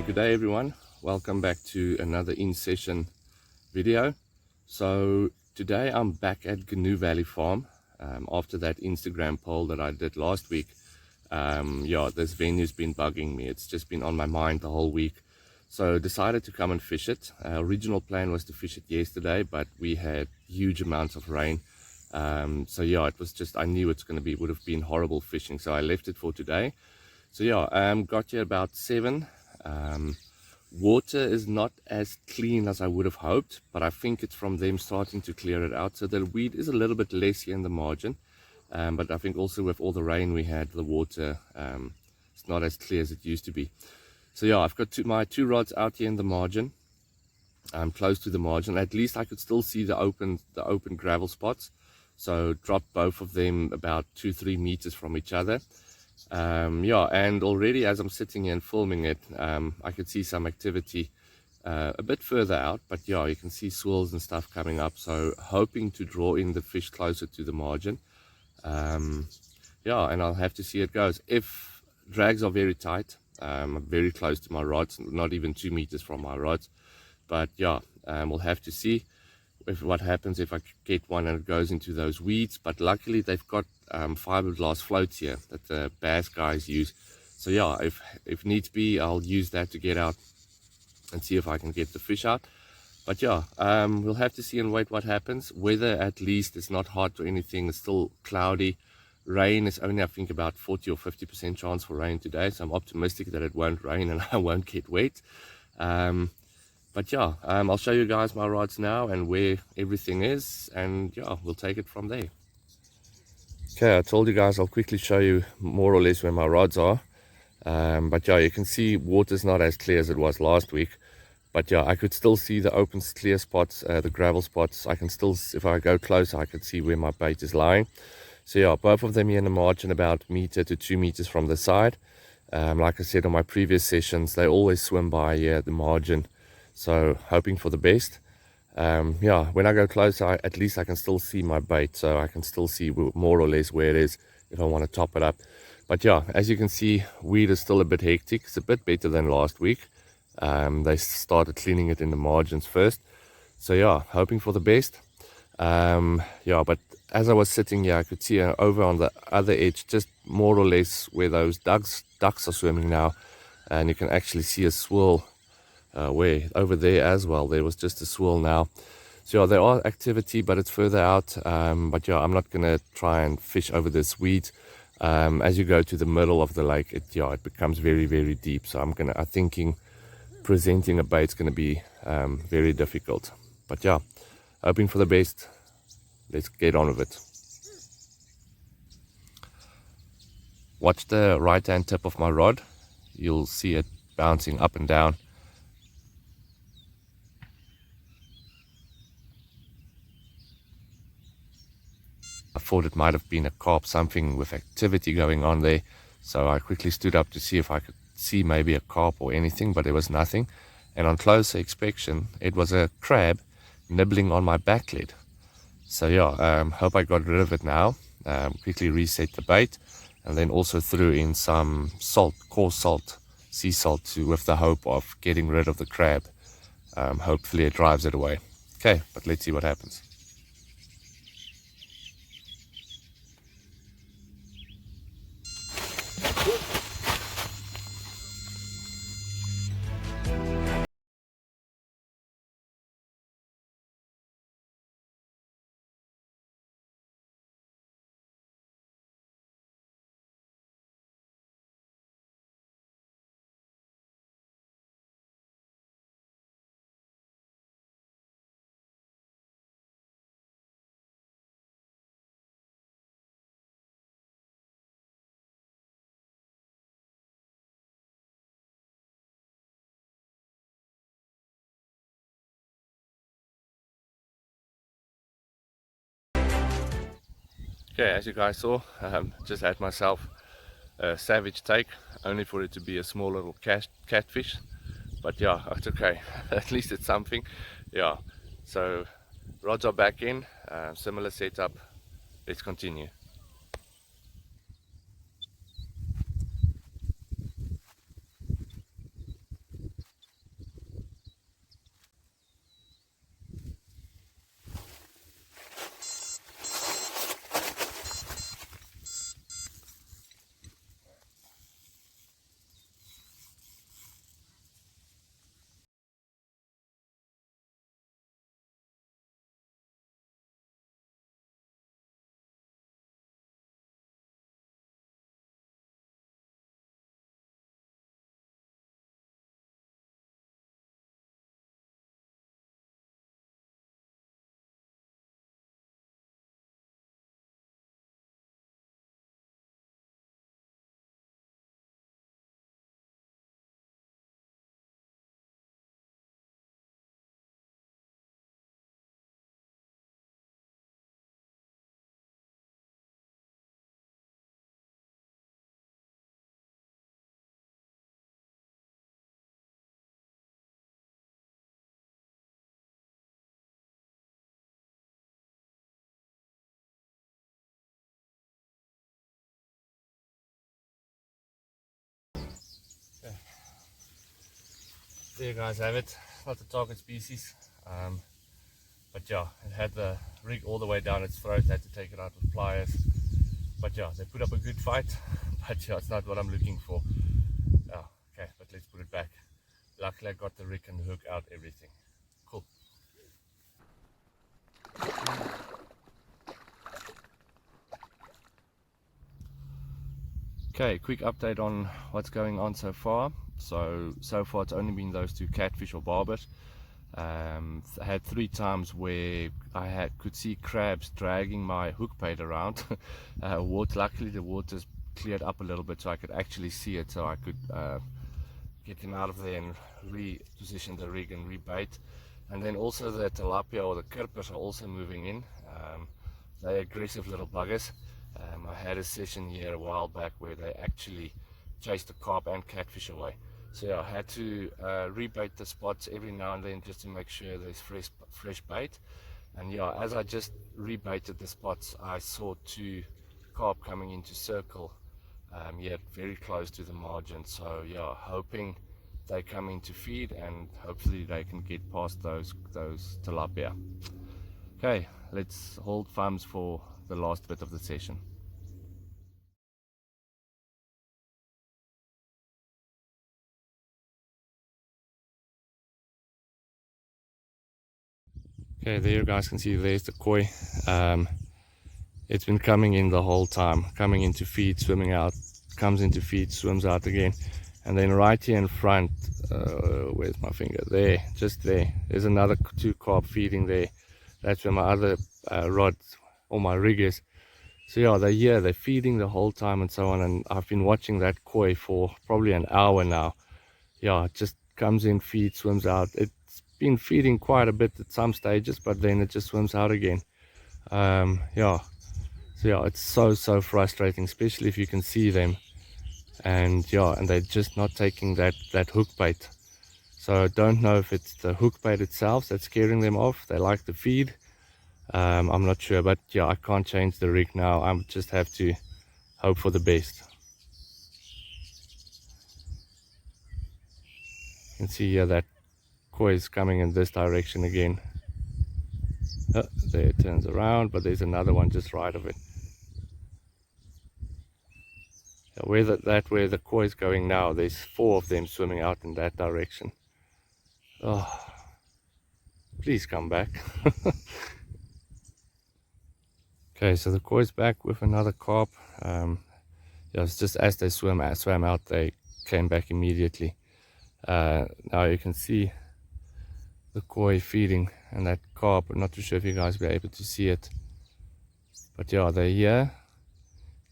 good day everyone, welcome back to another in-session video. So today I'm back at Canoe Valley Farm after that Instagram poll that I did last week. Yeah, this venue's been bugging me. It's just been on my mind the whole week, so decided to come and fish it. Original plan was to fish it yesterday, but we had huge amounts of rain. So yeah, it was just, I knew it's going to be, would have been horrible fishing, so I left it for today. So yeah, got here about 7. Water is not as clean as I would have hoped, but I think it's from them starting to clear it out. So the weed is a little bit less here in the margin, but I think also with all the rain we had, the water it's not as clear as it used to be. So yeah, I've got my 2 rods out here in the margin. I'm close to the margin. At least I could still see the open gravel spots. So dropped both of them about 2-3 meters from each other. Yeah, and already as I'm sitting here and filming it, I could see some activity a bit further out, but yeah, you can see swirls and stuff coming up, so hoping to draw in the fish closer to the margin. Yeah, and I'll have to see it goes. If drags are very tight, I'm very close to my rods, not even 2 meters from my rods, but yeah, we'll have to see what happens if I get one and it goes into those weeds. But luckily they've got fiberglass floats here that the bass guys use, so yeah, if needs be, I'll use that to get out and see if I can get the fish out. But yeah, we'll have to see and wait what happens. Weather, at least, it's not hot or anything, it's still cloudy. Rain is only, I think, about 40 or 50% chance for rain today, so I'm optimistic that it won't rain and I won't get wet. But yeah, I'll show you guys my rods now and where everything is, and yeah, we'll take it from there. Okay, I told you guys I'll quickly show you more or less where my rods are. But yeah, you can see water's not as clear as it was last week. But yeah, I could still see the open clear spots, the gravel spots. I can still, if I go closer, I can see where my bait is lying. So yeah, both of them here in the margin, about 1 to 2 meters from the side. Like I said on my previous sessions, they always swim by the margin. So hoping for the best. Yeah, when I go closer, at least I can still see my bait, so I can still see more or less where it is if I want to top it up. But yeah, as you can see, weed is still a bit hectic. It's a bit better than last week. They started cleaning it in the margins first, so yeah, hoping for the best. Yeah, but as I was sitting here, I could see over on the other edge, just more or less where those ducks are swimming now, and you can actually see a swirl where over there as well. There was just a swirl now. So yeah, there are activity, but it's further out. But yeah, I'm not gonna try and fish over this weed. As you go to the middle of the lake, it becomes very, very deep. So I'm thinking presenting a bait's gonna be very difficult. But yeah, hoping for the best. Let's get on with it. Watch the right hand tip of my rod. You'll see it bouncing up and down. I thought it might have been a carp, something with activity going on there, so I quickly stood up to see if I could see maybe a carp or anything, but there was nothing. And on closer inspection, it was a crab nibbling on my back lid. So yeah, hope I got rid of it now. Quickly reset the bait, and then also threw in some salt, coarse salt, sea salt, with the hope of getting rid of the crab. Hopefully it drives it away. Okay, but let's see what happens. Okay, as you guys saw, just had myself a savage take, only for it to be a small little catfish. But yeah, it's okay. At least it's something. Yeah, so rods are back in, similar setup. Let's continue. there you guys have it. Not the target species, but yeah, it had the rig all the way down its throat. Had to take it out with pliers, but yeah, they put up a good fight. But yeah, it's not what I'm looking for. Oh, okay, but let's put it back. Luckily I got the rig and the hook out, everything. Cool. Okay, quick update on what's going on so far. So far it's only been those two catfish or barbet. I had 3 times where I could see crabs dragging my hook bait around. Luckily the water's cleared up a little bit so I could actually see it, so I could get them out of there and reposition the rig and rebait. And then also the tilapia or the karpers are also moving in. They're aggressive little buggers. I had a session here a while back where they actually chased the carp and catfish away. So yeah, I had to rebait the spots every now and then just to make sure there's fresh bait. And yeah, as I just rebaited the spots, I saw 2 carp coming into circle, yet very close to the margin. So yeah, hoping they come in to feed and hopefully they can get past those tilapia. Okay, let's hold thumbs for the last bit of the session. Okay, there you guys can see there's the koi. It's been coming in the whole time, coming into feed, swimming out, comes into feed, swims out again. And then right here in front, where's my finger? There, just there. There's another 2 carp feeding there. That's where my other rod or my rig is. So yeah, they're here, they're feeding the whole time and so on. And I've been watching that koi for probably an hour now. Yeah, it just comes in, feeds, swims out. It's been feeding quite a bit at some stages, but then it just swims out again. Yeah, so yeah, it's so frustrating, especially if you can see them. And yeah, and they're just not taking that hook bait. So I don't know if it's the hook bait itself that's scaring them off. They like the feed. I'm not sure, but yeah, I can't change the rig now. I just have to hope for the best. You can see here that koi is coming in this direction again. There it turns around, but there's another one just right of it. Where the koi is going now, there's 4 of them swimming out in that direction. Oh, please come back. Okay, so the koi's back with another carp. Yeah, it's just as they swam out, they came back immediately. Now you can see the koi feeding and that carp. I'm not too sure if you guys will be able to see it, but yeah, they're here.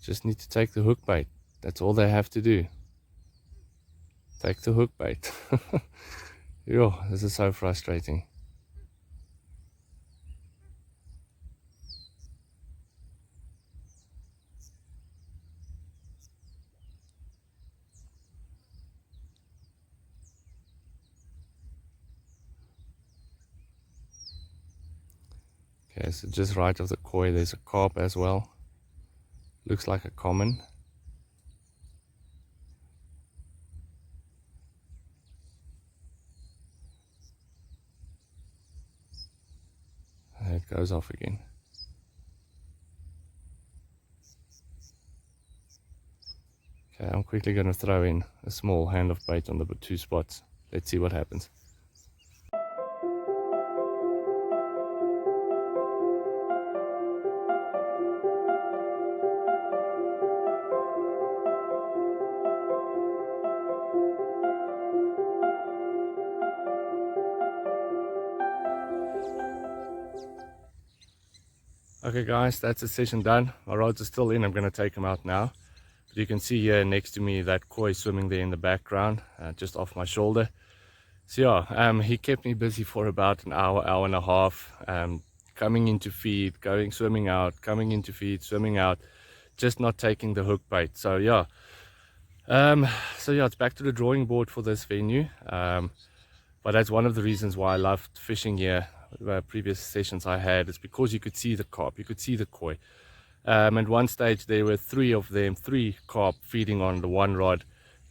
Just need to take the hook bait. That's all they have to do. Take the hook bait. Yo, this is so frustrating. Okay, so just right of the koi there's a carp as well. Looks like a common. And it goes off again. Okay, I'm quickly going to throw in a small hand of bait on the 2 spots. Let's see what happens. Okay guys, that's the session done. My rods are still in. I'm going to take them out now. But you can see here next to me that koi swimming there in the background, just off my shoulder. So yeah, he kept me busy for about an hour and a half, coming into feed, swimming out, coming into feed, swimming out, just not taking the hook bait. So yeah, it's back to the drawing board for this venue. But that's one of the reasons why I loved fishing here. Previous sessions I had, it's because you could see the carp, you could see the koi. At one stage there were 3 of them, 3 carp feeding on the one rod,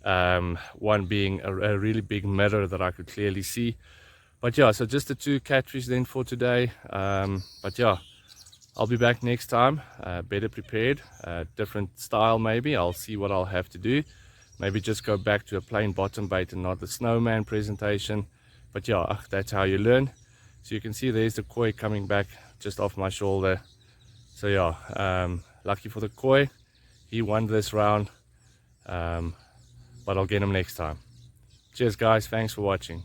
one being a really big mirror that I could clearly see. But yeah, so just the 2 catfish then for today. But yeah, I'll be back next time, better prepared, different style maybe. I'll see what I'll have to do. Maybe just go back to a plain bottom bait and not the snowman presentation. But yeah, that's how you learn. So you can see there's the koi coming back just off my shoulder. So yeah, lucky for the koi. He won this round, but I'll get him next time. Cheers guys, thanks for watching.